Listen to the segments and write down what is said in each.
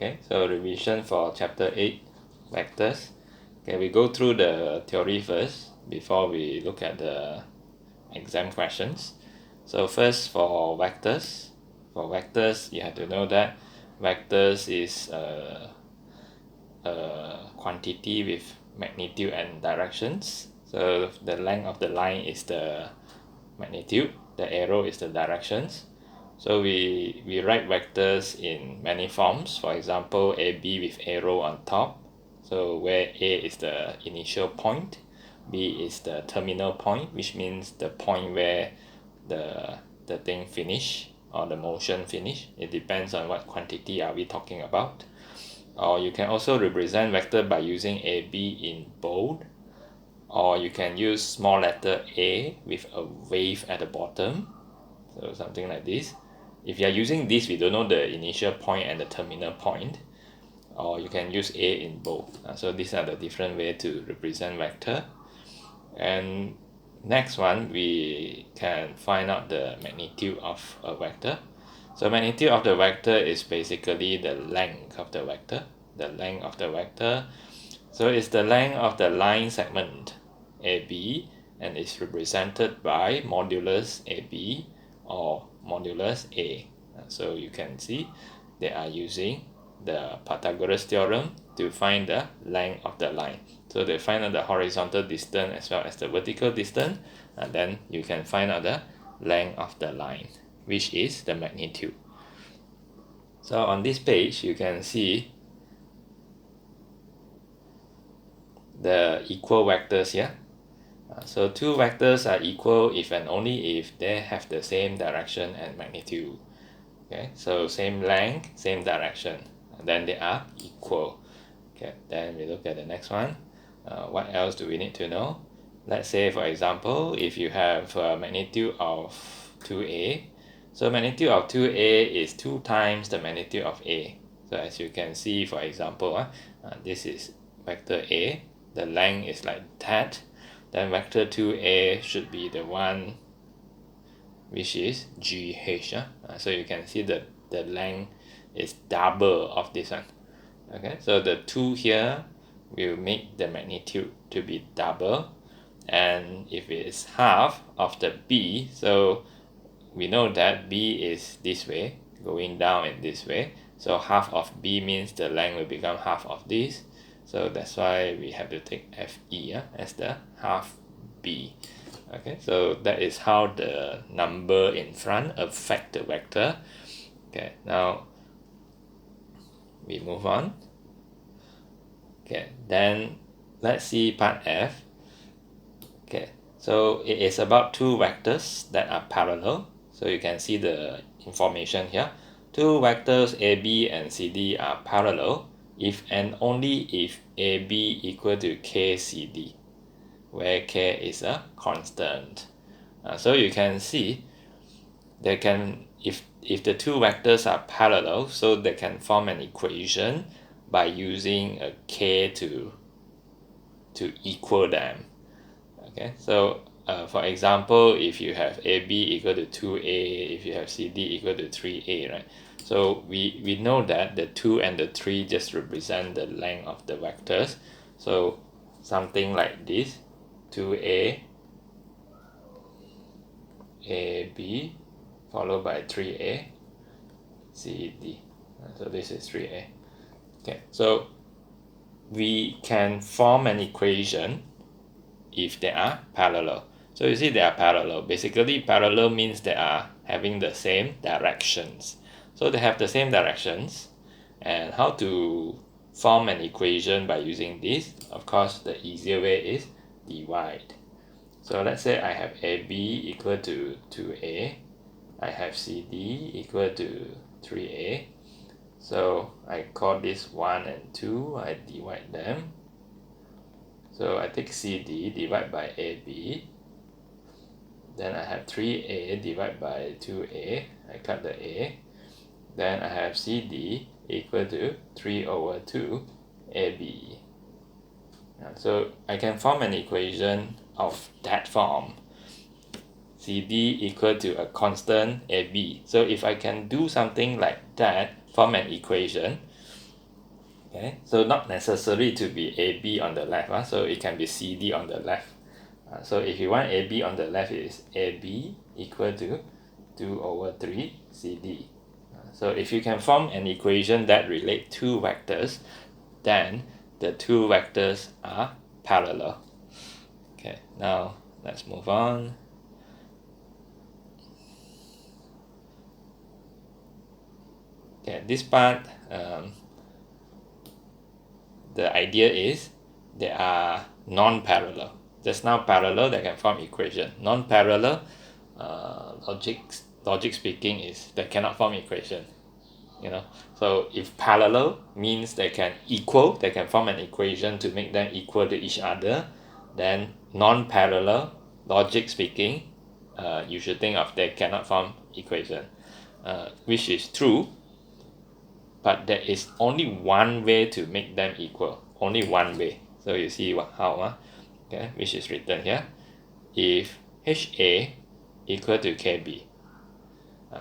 Okay, so revision for chapter 8, vectors. Okay, we go through the theory first before we look at the exam questions. So first for vectors. For vectors, you have to know that vectors is a quantity with magnitude and directions. So the length of the line is the magnitude, the arrow is the directions. So we write vectors in many forms. For example, AB with arrow on top. So where A is the initial point, B is the terminal point, which means the point where the thing finish or the motion finish. It depends on what quantity are we talking about. Or you can also represent vector by using AB in bold, or you can use small letter A with a wave at the bottom, so something like this. If you are using this, we don't know the initial point and the terminal point, or you can use A in bold. So these are the different way to represent vector. And next one, we can find out the magnitude of a vector. So magnitude of the vector is basically the length of the vector. The length of the vector. So it's the length of the line segment AB, and is represented by modulus AB or modulus A. So you can see they are using the Pythagoras theorem to find the length of the line. So they find out the horizontal distance as well as the vertical distance, and then you can find out the length of the line, which is the magnitude. So on this page, you can see the equal vectors here. So two vectors are equal if and only if they have the same direction and magnitude. Okay, so same length, same direction, and then they are equal. Okay, then we look at the next one. What else do we need to know? Let's say, for example, if you have a magnitude of 2a, so magnitude of 2a is 2 times the magnitude of a. So as you can see, for example, this is vector a, the length is like that, then vector 2a should be the one which is GH. So you can see that the length is double of this one. Okay, so the 2 here will make the magnitude to be double, and if it is half of the B, so we know that B is this way, going down in this way, so half of B means the length will become half of this. So that's why we have to take FE as the half B. Okay, so that is how the number in front affect the vector. Okay, now we move on. Okay, then let's see part F. Okay, so it is about two vectors that are parallel. So you can see the information here. Two vectors AB and CD are parallel if and only if AB equal to KCD, where K is a constant. So you can see they can, if the two vectors are parallel, so they can form an equation by using a K to equal them. Okay, so for example, if you have AB equal to 2A, if you have CD equal to 3A, right? So we know that the 2 and the 3 just represent the length of the vectors. So something like this, 2A, AB, followed by 3A, CD. So this is 3A. Okay, so we can form an equation if they are parallel. So you see they are parallel. Basically, parallel means they are having the same directions. So they have the same directions. And how to form an equation by using this? Of course, the easier way is divide. So let's say I have AB equal to 2A. I have CD equal to 3A. So I call this 1 and 2. I divide them. So I take CD divide by AB. Then I have 3A divided by 2A. I cut the A. Then I have CD equal to 3 over 2 AB. So I can form an equation of that form. CD equal to a constant AB. So if I can do something like that, form an equation, Okay, so not necessary to be AB on the left, so it can be CD on the left. So if you want AB on the left, it is AB equal to 2 over 3 CD. So if you can form an equation that relate two vectors, then the two vectors are parallel. Okay, now let's move on. Okay, this part, the idea is they are non-parallel. Just now parallel, they can form equation. Non-parallel, logic speaking, is they cannot form equation. So if parallel means they can form an equation to make them equal to each other, then non-parallel, logic speaking, you should think of they cannot form equation, which is true, but there is only one way to make them equal, only one way. So you see how, okay, which is written here. If HA equal to KB,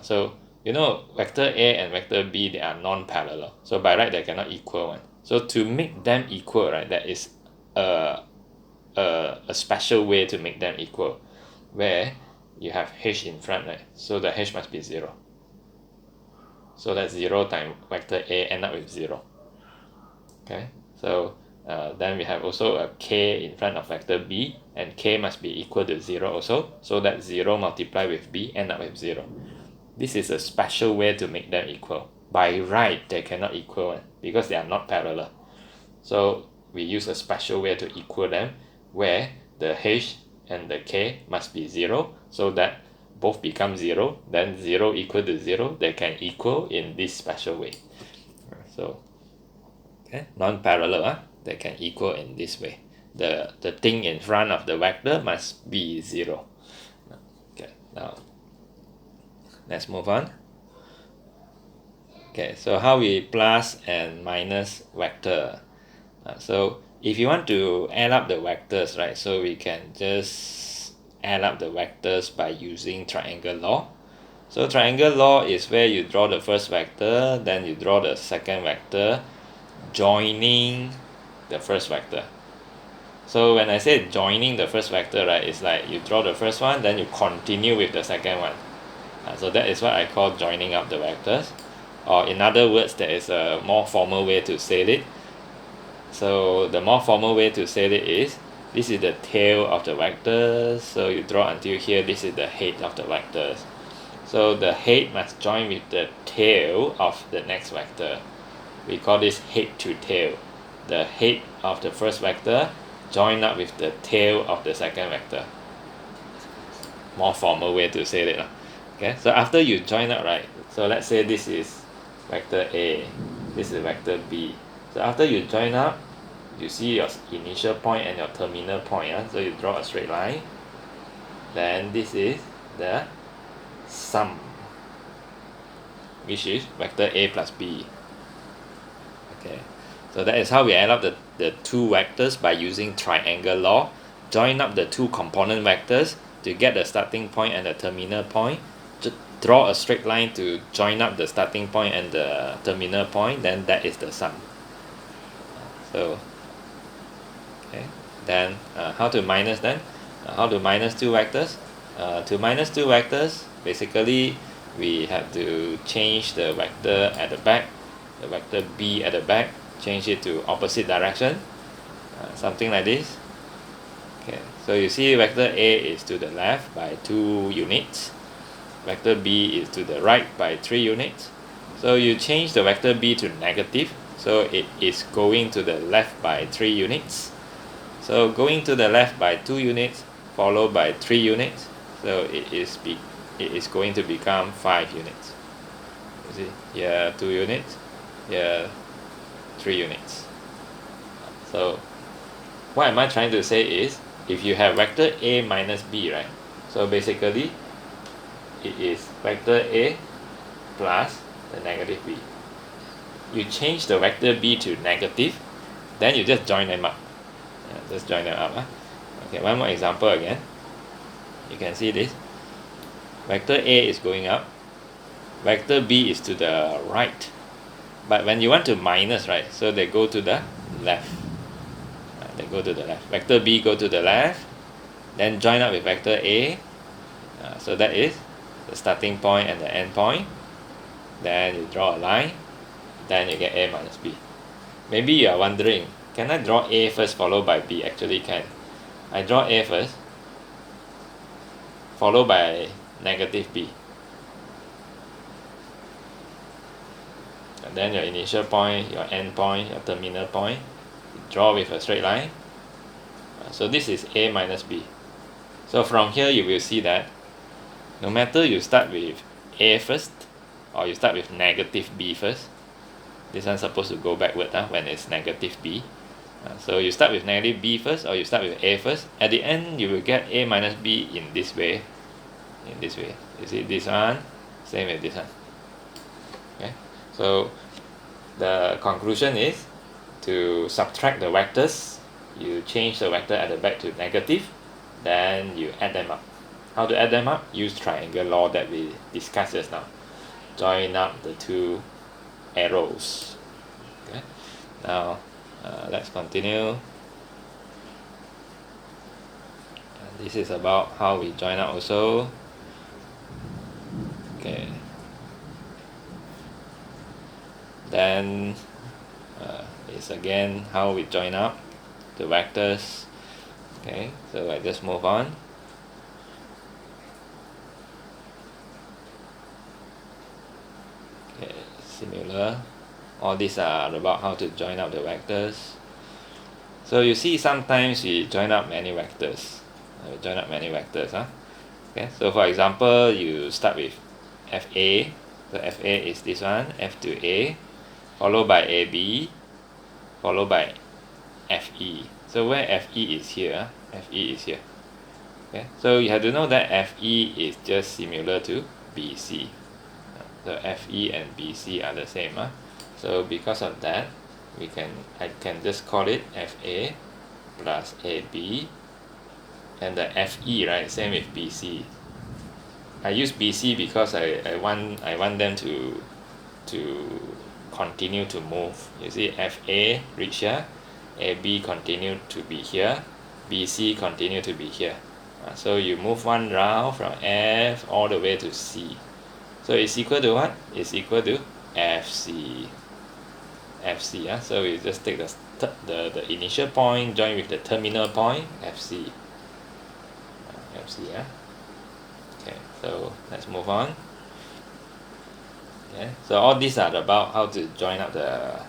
so vector A and vector B, they are non-parallel, so by right they cannot equal one. So to make them equal, right, that is a special way to make them equal, where you have H in front, right? So the H must be 0. So that's 0 times vector A end up with 0. Okay, so then we have also a K in front of vector B, and K must be equal to 0 also. So that 0 multiplied with B end up with 0. This is a special way to make them equal. By right, they cannot equal because they are not parallel. So we use a special way to equal them, where the H and the K must be 0, so that both become 0. Then 0 equal to 0, they can equal in this special way. So okay, non-parallel, they can equal in this way. The thing in front of the vector must be 0. Okay, now let's move on. Okay, so how we plus and minus vector. So if you want to add up the vectors, right, so we can just add up the vectors by using triangle law. So triangle law is where you draw the first vector, then you draw the second vector, joining the first vector. So when I say joining the first vector, right, it's like you draw the first one, then you continue with the second one. So that is what I call joining up the vectors. Or in other words, there is a more formal way to say it. So the more formal way to say it is, this is the tail of the vectors. So you draw until here, this is the head of the vectors. So the head must join with the tail of the next vector. We call this head to tail. The head of the first vector join up with the tail of the second vector. More formal way to say it. Okay, so after you join up, right, so let's say this is vector A, this is vector B. So after you join up, you see your initial point and your terminal point. So you draw a straight line. Then this is the sum, which is vector A plus B. Okay, so that is how we add up the two vectors by using triangle law. Join up the two component vectors to get the starting point and the terminal point. Just draw a straight line to join up the starting point and the terminal point, then that is the sum. So okay, then how to minus then? How to minus two vectors? To minus two vectors, basically we have to change the vector at the back, the vector B at the back, change it to opposite direction, something like this. Okay, so you see vector A is to the left by 2 units, vector B is to the right by 3 units. So you change the vector B to negative, so it is going to the left by 3 units. So going to the left by 2 units followed by 3 units, so it is going to become 5 units. You see, here 2 units, here 3 units. So what am I trying to say is, if you have vector A minus B, right, so basically it is vector A plus the negative B. You change the vector B to negative, then you just join them up. Just join them up. Okay, one more example again. You can see this. Vector A is going up, vector B is to the right. But when you want to minus, right, so they go to the left. They go to the left. Vector B go to the left, then join up with vector A. So that is the starting point and the end point. Then you draw a line, then you get A minus B. Maybe you are wondering, can I draw A first followed by B? Actually can. I draw A first, followed by negative B. And then your initial point, your end point, your terminal point, draw with a straight line. So this is A minus B. So from here you will see that no matter you start with A first or you start with negative B first, this one's supposed to go backward when it's negative B. So you start with negative B first or you start with A first, at the end you will get A minus B in this way. You see this one, same with this one. Okay, so the conclusion is to subtract the vectors. You change the vector at the back to negative, then you add them up. How to add them up? Use triangle law that we discussed just now. Join up the two arrows. Okay, now let's continue. This is about how we join up also. Okay, then it's again how we join up the vectors. Okay, so I just move on. Okay, similar. All these are about how to join up the vectors. So you see sometimes we join up many vectors. Okay, so for example, you start with FA. So FA is this one, F2A, followed by AB, followed by FE. So where FE is here, FE is here. Okay, so you have to know that FE is just similar to BC. So FE and BC are the same. So because of that, I can just call it FA plus AB, and the FE, right, same with BC. I use BC because I want them to continue to move. You see, FA reach here, AB continue to be here, BC continue to be here. So you move one round from F all the way to C. So it's equal to what? It's equal to FC. So we just take the initial point, join with the terminal point, FC. Okay, so let's move on. Okay, so all these are about how to join up the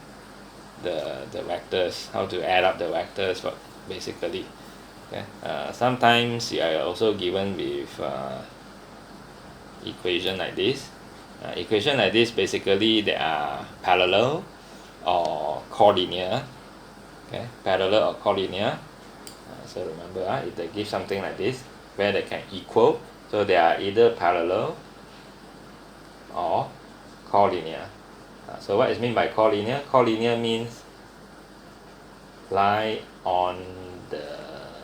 vectors, how to add up the vectors, but basically. Okay, sometimes you are also given with equation like this. Equation like this, basically they are parallel or collinear. Okay, parallel or collinear. So remember, if they give something like this where they can equal, so they are either parallel or collinear. So what is meant by collinear? Collinear means lie on the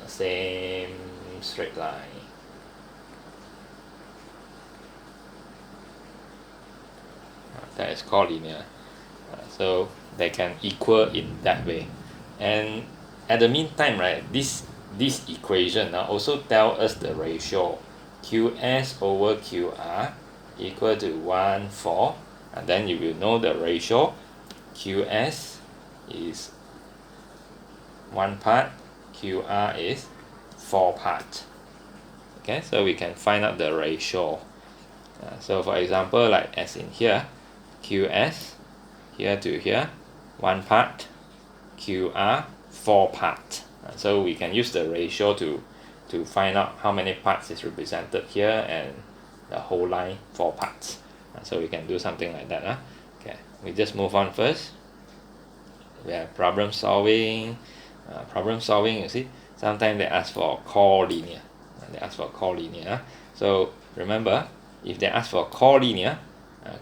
same straight line. That is collinear. So they can equal in that way. And at the meantime, right, this equation also tell us the ratio QS over QR equal to 1:4, and then you will know the ratio QS is 1 part, QR is 4 part. Okay, so we can find out the ratio. So for example, like as in here, QS here to here 1 part, QR 4 part. So we can use the ratio to find out how many parts is represented here, and the whole line 4 parts. So we can do something like that. Okay, we just move on first. We have problem solving. You see, sometimes they ask for collinear. So remember, if they ask for collinear,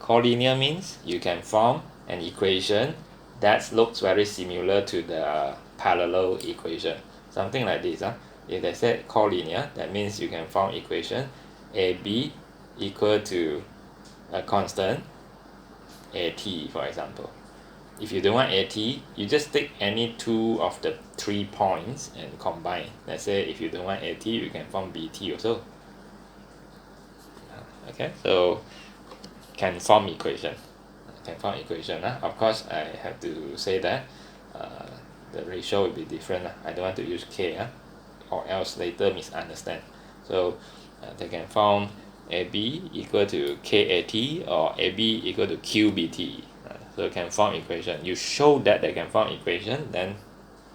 collinear means you can form an equation that looks very similar to the parallel equation, something like this. If they said collinear, that means you can form equation AB equal to a constant AT, for example. if you don't want AT, you just take any two of the 3 points and combine. Let's say if you don't want AT, you can form BT also. Okay, so can form equation. Of course, I have to say that the ratio will be different. I don't want to use K, or else later misunderstand. So they can form AB equal to KAT or AB equal to QBT. So can form equation. You show that they can form equation, then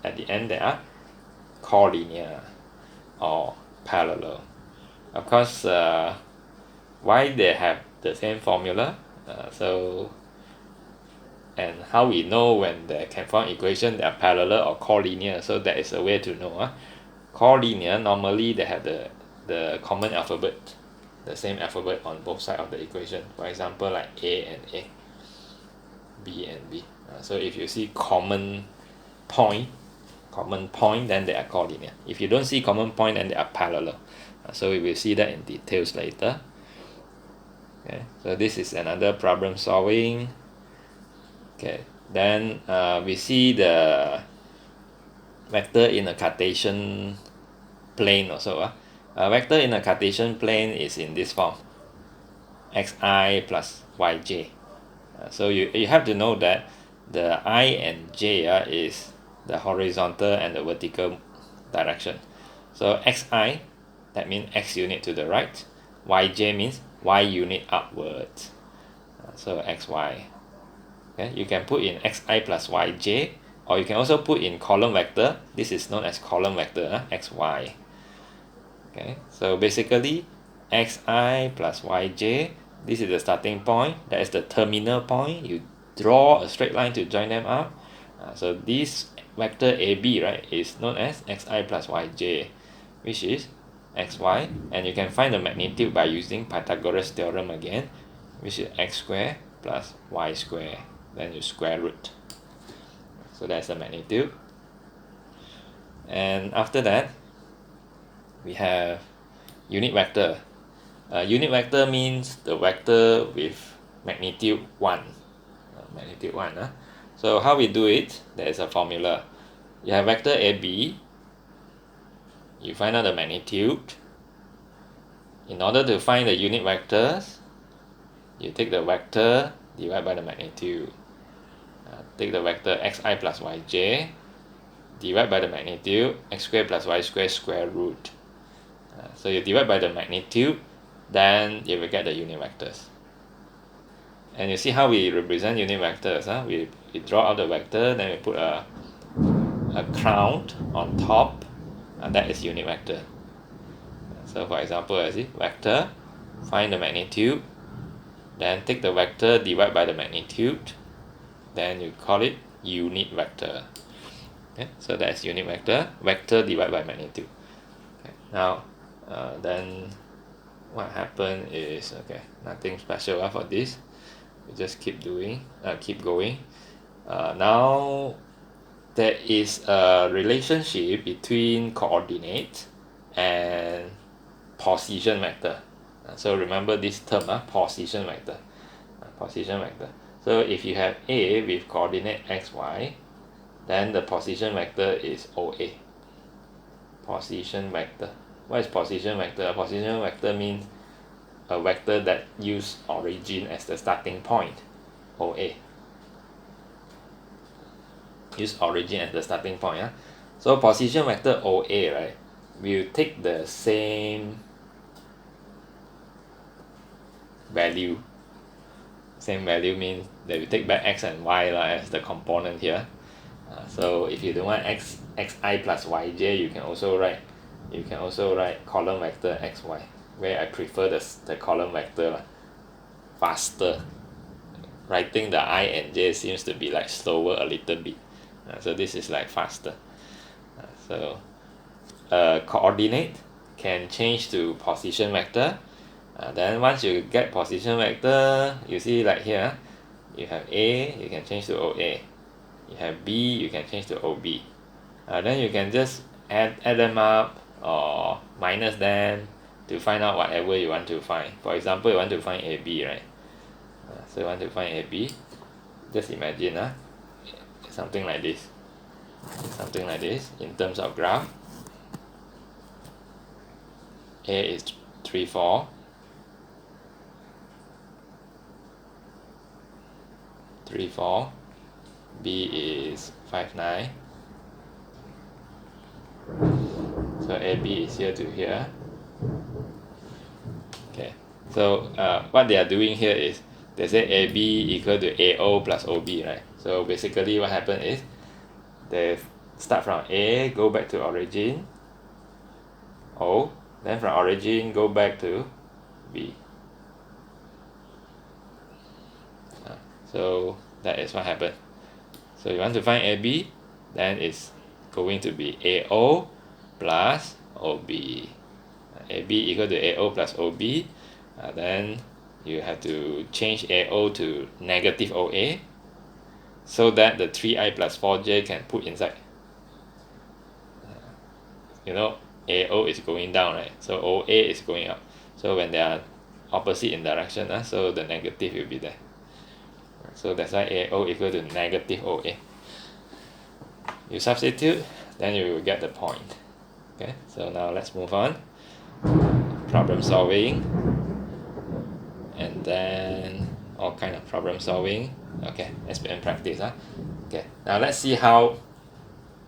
at the end they are collinear or parallel. Of course, why they have the same formula? And how we know when they can form equation they are parallel or collinear? So that is a way to know. Collinear, normally they have the common alphabet, the same alphabet on both sides of the equation. For example, like A and A, B and B. So if you see common point, then they are collinear. If you don't see common point, then they are parallel. So we will see that in details later. Okay, so this is another problem solving. Okay, then we see the vector in a Cartesian plane also. A vector in a Cartesian plane is in this form: xi plus yj. So you have to know that the I and j is the horizontal and the vertical direction. So xi, that means x unit to the right, yj means y unit upwards. So xy. Okay, you can put in xi plus yj, or you can also put in column vector. This is known as column vector, xy. Okay, so basically xi plus yj, this is the starting point, that is the terminal point. You draw a straight line to join them up. So this vector AB, right, is known as xi plus yj, which is xy, and you can find the magnitude by using Pythagoras theorem again, which is x squared plus y squared, then you square root. So that's the magnitude. And after that we have unit vector. Unit vector means the vector with magnitude 1. So how we do it, there is a formula. You have vector AB, you find out the magnitude. In order to find the unit vectors, you take the vector divide by the magnitude. Take the vector xi plus yj, divide by the magnitude, x squared plus y squared square root. So you divide by the magnitude, then you will get the unit vectors. And you see how we represent unit vectors. We draw out the vector, then we put a crown on top, and that is unit vector. So for example, I see vector, find the magnitude, then take the vector, divide by the magnitude, then you call it unit vector. Okay, so that's unit vector, vector divided by magnitude. Okay, now then what happened is, okay, nothing special for this. We just keep going. Now there is a relationship between coordinate and position vector. So remember this term, position vector. So if you have A with coordinate xy, then the position vector is OA. Position vector. What is position vector? Position vector means a vector that use origin as the starting point, OA. Use origin as the starting point. So position vector OA, right, will take the same value. Same value means that we take back x and y as the component here. So if you don't want xi plus yj, you can also write column vector xy, where I prefer the column vector faster. Writing the I and j seems to be like slower a little bit. So this is like faster. So coordinate can change to position vector. Then once you get position vector, you see like here, you have A, you can change to OA. You have B, you can change to OB. Then you can just add them up or minus them to find out whatever you want to find. For example, you want to find AB, right? So you want to find AB. Just imagine, something like this, in terms of graph. A is 3 4, 3 4, B is 5 9, so AB is here to here. Okay, so what they are doing here is they say AB equal to AO plus OB, right? So basically what happened is they start from A, go back to origin, O, then from origin go back to B. So that is what happened. So you want to find AB, then it's going to be AO plus OB. AB equal to AO plus OB. Then you have to change AO to negative OA so that the 3i plus 4j can put inside. You know, AO is going down, right? So OA is going up. So when they are opposite in direction, so the negative will be there. So that's why AO equal to negative OA. You substitute, then you will get the point. Okay, so now let's move on. Problem solving. And then all kind of problem solving. Okay, SPM practice. Okay, now let's see how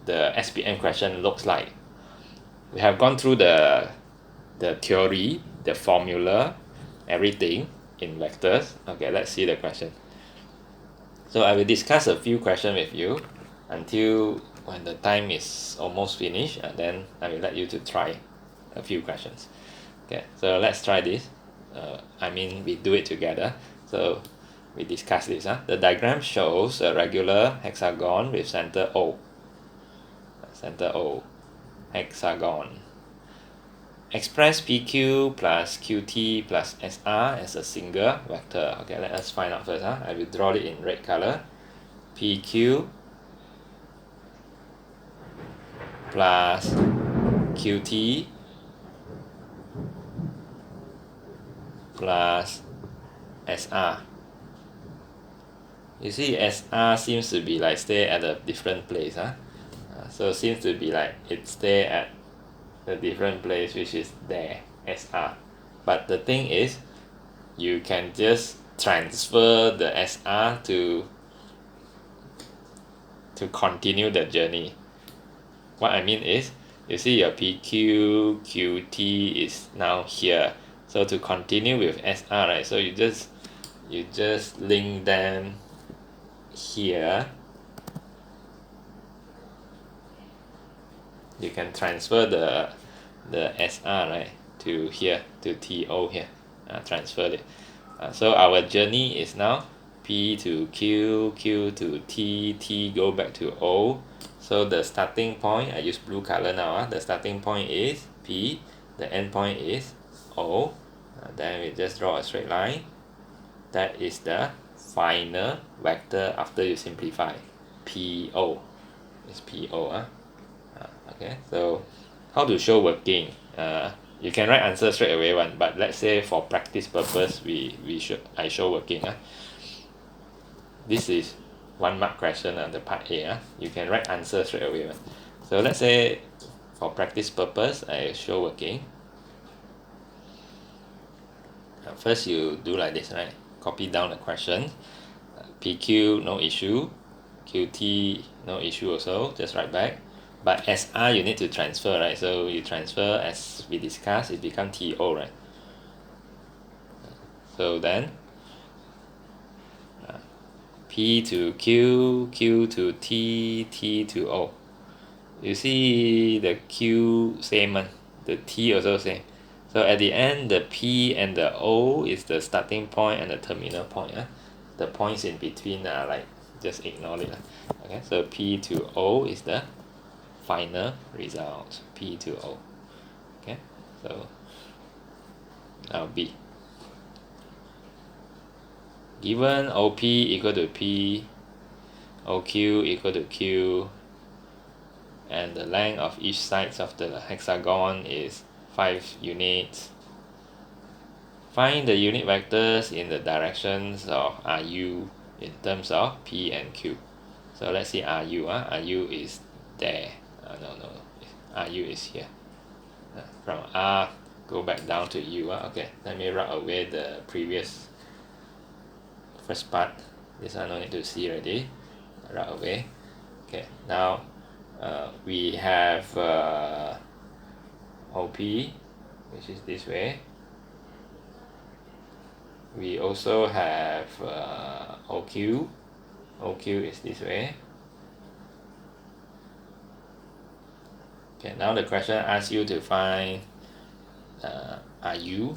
the SPM question looks like. We have gone through the theory, the formula, everything in vectors. Okay, let's see the question. So I will discuss a few questions with you until when the time is almost finished, and then I will let you to try a few questions. Okay, so let's try this. We do it together. So we discuss this. The diagram shows a regular hexagon with center O. Hexagon. Express PQ plus QT plus SR as a single vector. Okay, let us find out first. I will draw it in red color. PQ plus QT plus SR. You see, SR seems to be like stay at a different place. So seems to be like it stay at a different place, which is there, SR. But the thing is, you can just transfer the SR to continue the journey. What I mean is, you see your PQ, QT is now here. So to continue with SR, right? So you just link them here. You can transfer the SR, right, to here, to TO here. Transfer it. So our journey is now P to Q, Q to T, T go back to O. So the starting point, I use blue color now. The starting point is P, the end point is O. Then we just draw a straight line. That is the final vector after you simplify. PO. It's PO. Okay, so how to show working? You can write answer straight away one, but let's say for practice purpose, I show working. This is 1 mark question on the part A. You can write answer straight away one. So let's say for practice purpose, I show working. First you do like this, right? Copy down the question. PQ no issue, QT no issue also, just write back. But SR you need to transfer, right? So you transfer, as we discussed, it becomes TO, right? So then P to Q, Q to T, T to O. You see the Q same one, the T also same. So at the end, the P and the O is the starting point and the terminal point. The points in between are like, just ignore it. Okay, so P to O is the final result. P to O. Okay, so now B. Given OP equal to P, OQ equal to Q, and the length of each side of the hexagon is 5 units. Find the unit vectors in the directions of RU in terms of P and Q. So let's see RU. RU is there. No. RU is here. From R, go back down to U. Okay, let me write away the previous first part. This one no need to see already. Write away. Okay, now we have OP, which is this way. We also have OQ. OQ is this way. Okay, now the question asks you to find RU.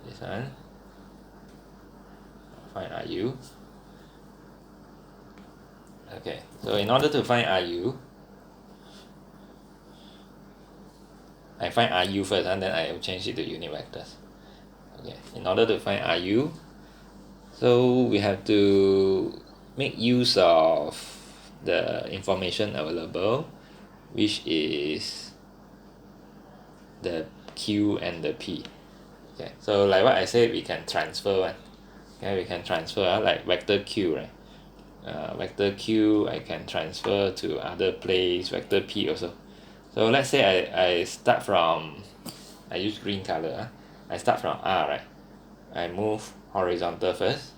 This one. Find RU. Okay, so in order to find RU, I find RU first, and then I will change it to unit vectors. Okay, in order to find RU, so we have to make use of the information available, which is the Q and the P. Okay, so like what I said, we can transfer one. Okay, we can transfer like vector Q, right? Vector Q I can transfer to other place, vector P also. So let's say I start from, I use green color. I start from R, right? I move horizontal first.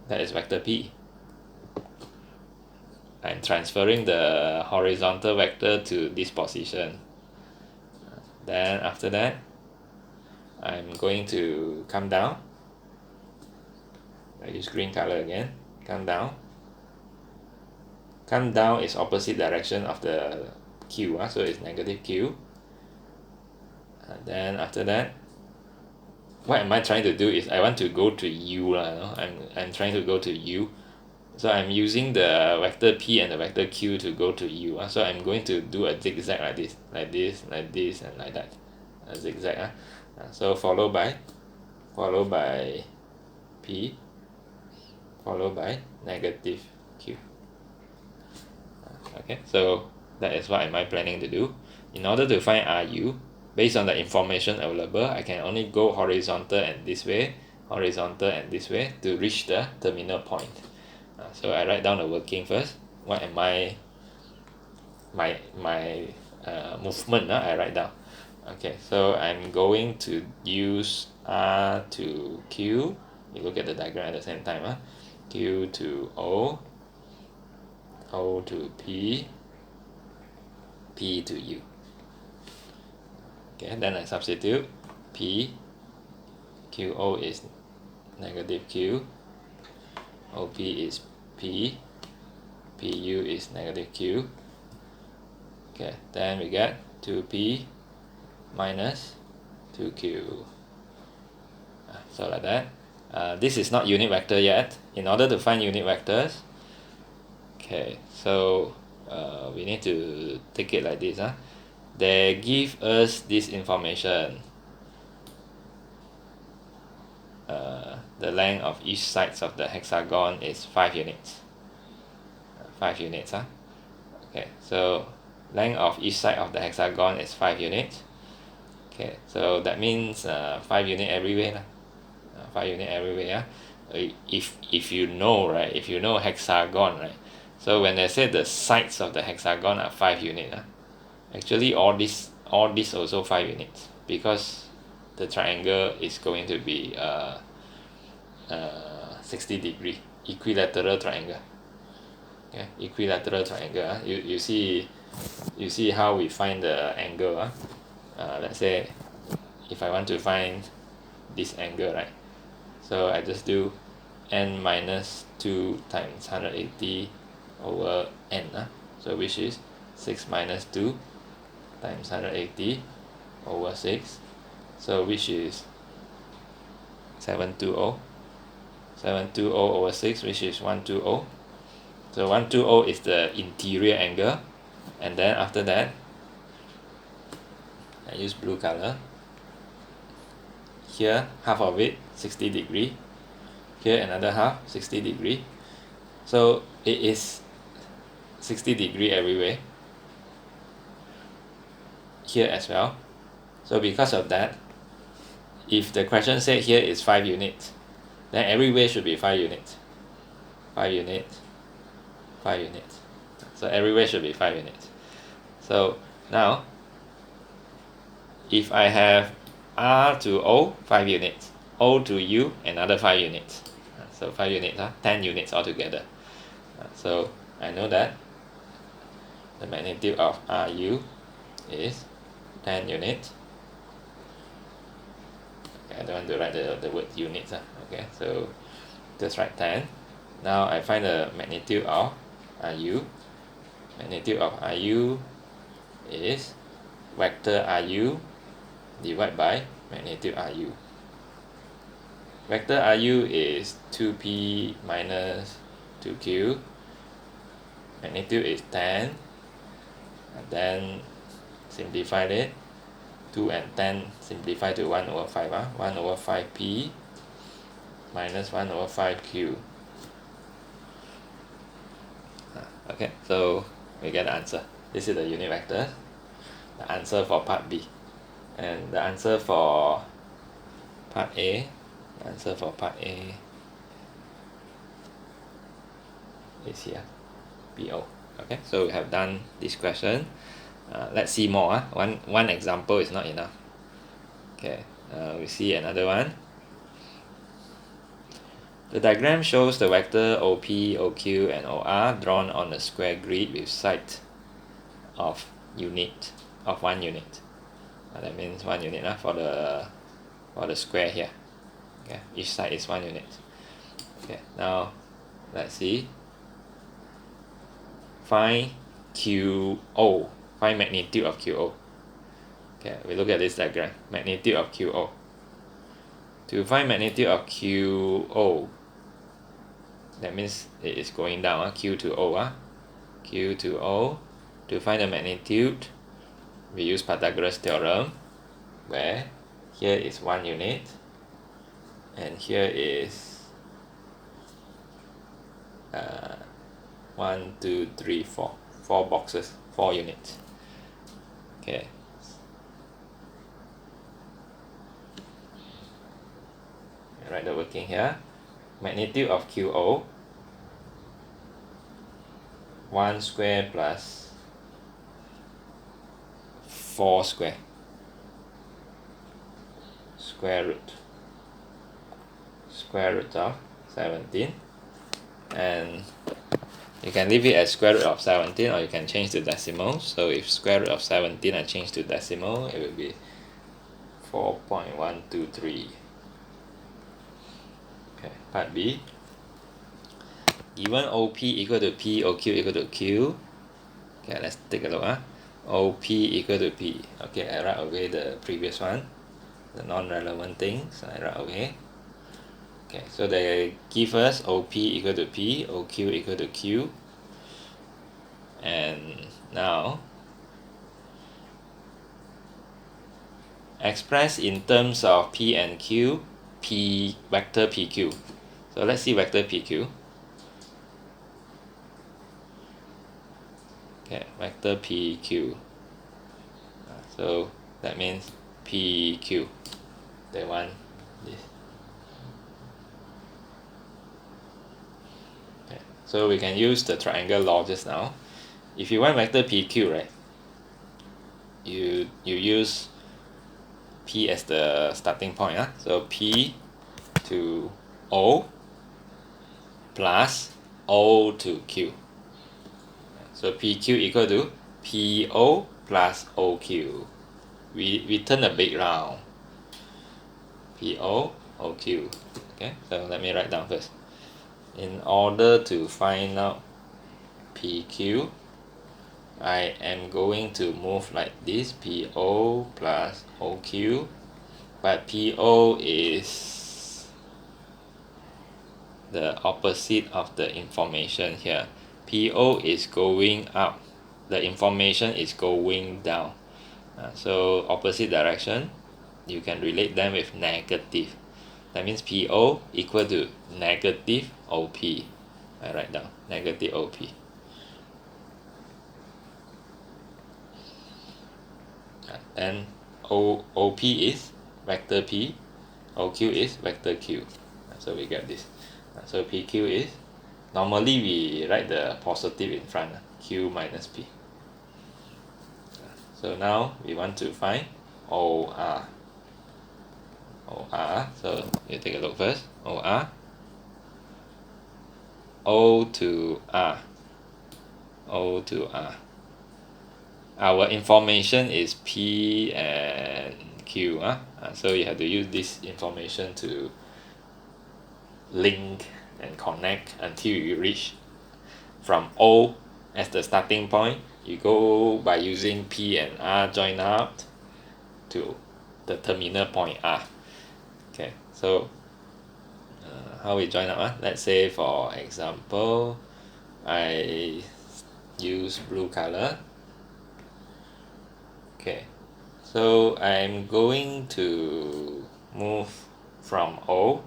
That is vector P. I'm transferring the horizontal vector to this position. Then after that, I'm going to come down. I use green color again. Come down. Come down is opposite direction of the Q, so it's negative Q. And then after that, what am I trying to do is I want to go to U. I'm trying to go to U. So I'm using the vector P and the vector Q to go to U. So I'm going to do a zigzag like this, like this, like this, and like that. A zigzag. So followed by P, followed by negative Q. Okay, so that is what am I planning to do. In order to find RU, based on the information available, I can only go horizontal and this way, horizontal and this way to reach the terminal point. So I write down the working first. What am I, my movement, I write down. Okay, so I'm going to use R to Q. You look at the diagram at the same time. Q to O, O to P, P to U. Okay, then I substitute P, QO is negative Q, OP is P, PU is negative Q. Okay, then we get 2P minus 2Q. So like that. This is not unit vector yet. In order to find unit vectors, okay, so we need to take it like this. They give us this information. The length of each sides of the hexagon is 5 units. 5 units. Okay, so length of each side of the hexagon is 5 units. Okay, so that means 5 units everywhere. 5 units everywhere. If you know, right? If you know hexagon, right? So when they say the sides of the hexagon are 5 units, actually all this also 5 units, because the triangle is going to be 60 degree equilateral triangle. Okay, equilateral triangle. You see how we find the angle. Let's say if I want to find this angle, right? So I just do n minus 2 times 180 over n. So which is 6 minus 2 times 180 over 6. So which is 720. 720 over 6, which is 120. So 120 is the interior angle. And then after that, I use blue color. Here, half of it, 60 degree. Here, another half, 60 degree. So it is 60 degree everywhere. Here as well. So because of that, if the question said here is 5 units, then every way should be 5 units. 5 units, 5 units. So every way should be 5 units. So now, if I have R to O, 5 units, O to U, another 5 units. So 5 units, 10 units altogether. So I know that the magnitude of RU is 10 units. Okay, I don't want to write the word units. Okay, so just write 10. Now I find the magnitude of RU. Magnitude of RU is vector RU divided by magnitude RU. Vector RU is 2p minus 2q. Magnitude is 10. And then simplify it. 2 and 10 simplify to 1 over 5. 1 over 5p minus 1 over 5q. Okay, so we get the answer. This is the unit vector. The answer for part B. And the answer for part A, is here, BO. Okay, so we have done this question. Let's see more. One example is not enough. Okay, we see another one. The diagram shows the vector OP, OQ, and OR drawn on a square grid with side of 1 unit. That means 1 unit for the square here. Okay, each side is 1 unit. Okay, now let's see. Find QO. Find magnitude of QO. Okay, we look at this diagram. Magnitude of QO. To find magnitude of QO, that means it is going down. Q to O. Q to O. To find the magnitude, we use Pythagoras theorem, where here is 1 unit and here is 1, 2, 3, 4. 4 boxes, 4 units. Okay. Write the working here. Magnitude of QO, 1 square plus 4 square. Square root of 17. And you can leave it as square root of 17, or you can change to decimal. So if square root of 17 I change to decimal, it will be 4.123. Okay, part B. Given OP equal to P, OQ equal to Q. Okay, let's take a look. OP equal to P. Okay, I write away the previous one, the non-relevant things. I write away. Okay, so they give us OP equal to P, OQ equal to Q. And now, express in terms of P and Q, P vector PQ. So let's see vector PQ. Okay, vector PQ. So that means PQ. They want this. Okay, so we can use the triangle law just now. If you want vector PQ, right, you use P as the starting point. So P to O plus O to Q. So PQ equal to PO plus OQ. We turn a big round. PO, OQ. Okay, so let me write down first. In order to find out PQ, I am going to move like this, PO plus OQ, but PO is the opposite of the information here. PO is going up, the information is going down. So opposite direction, you can relate them with negative. That means PO equal to negative OP. I write down negative OP. Then OP is vector P, OQ is vector Q. So we get this. So PQ is, normally we write the positive in front, Q minus P. So now we want to find OR. OR, so you take a look first. OR, O to R. O to R. Our information is P and Q. So you have to use this information to link and connect until you reach from O as the starting point. You go by using P and R join out to the terminal point R. Okay, so how we join up? Let's say for example, I use blue color. Okay, so I'm going to move from O.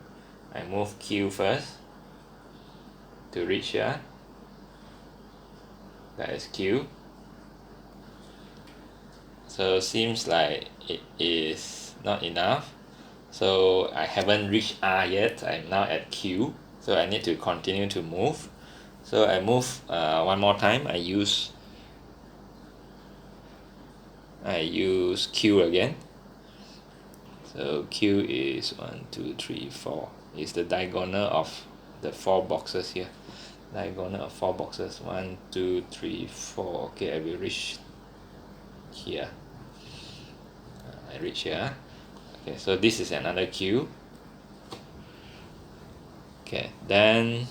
I move Q first to reach here. That is Q. So seems like it is not enough. So I haven't reached R yet. I'm now at Q. So I need to continue to move. So I move one more time. I use Q again. So Q is 1, 2, 3, 4. It's the diagonal of the 4 boxes here. Diagonal of 4 boxes. 1, 2, 3, 4. Okay, I will reach here. I reach here. Okay, so this is another Q. Okay, then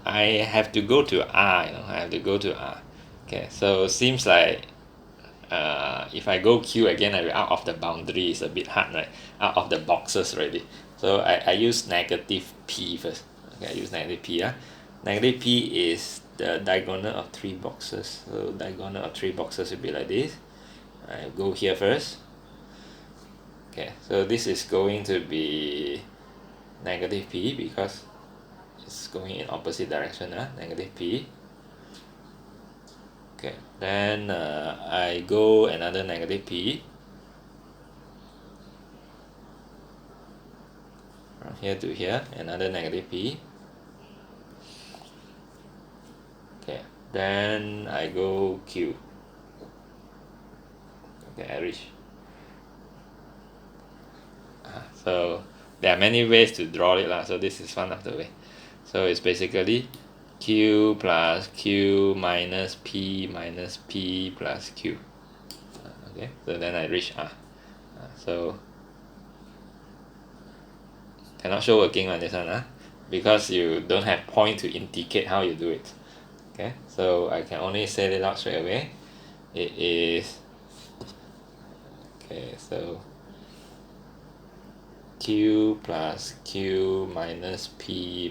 I have to go to R. I have to go to R. Okay, so seems like if I go Q again, I will out of the boundary. It's a bit hard, right? Out of the boxes already. So I use negative P first. Okay, I use negative P. Negative P is the diagonal of 3 boxes. So diagonal of 3 boxes will be like this. I go here first. Okay, so this is going to be negative P because it's going in opposite direction. Negative P. Okay, then I go another negative P. From here to here, another negative P. Okay, then I go Q. Okay, I reach. So there are many ways to draw it, so this is one of the way. So it's basically Q plus Q minus P plus Q. Okay, so then I reach R. So cannot show working on this one, because you don't have point to indicate how you do it. Okay, so I can only set it out straight away. It is, okay, so Q plus Q minus P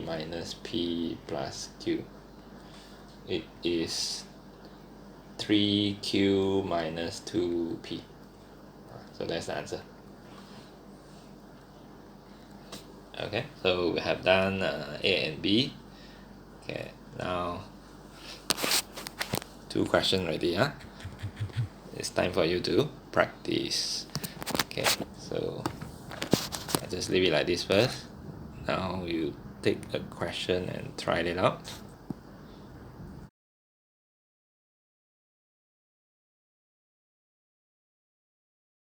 plus Q. It is 3Q minus 2P. So that's the answer. Okay, so we have done A and B. Okay, now 2 questions already. It's time for you to practice. Okay, so I just leave it like this first. Now you take a question and try it out.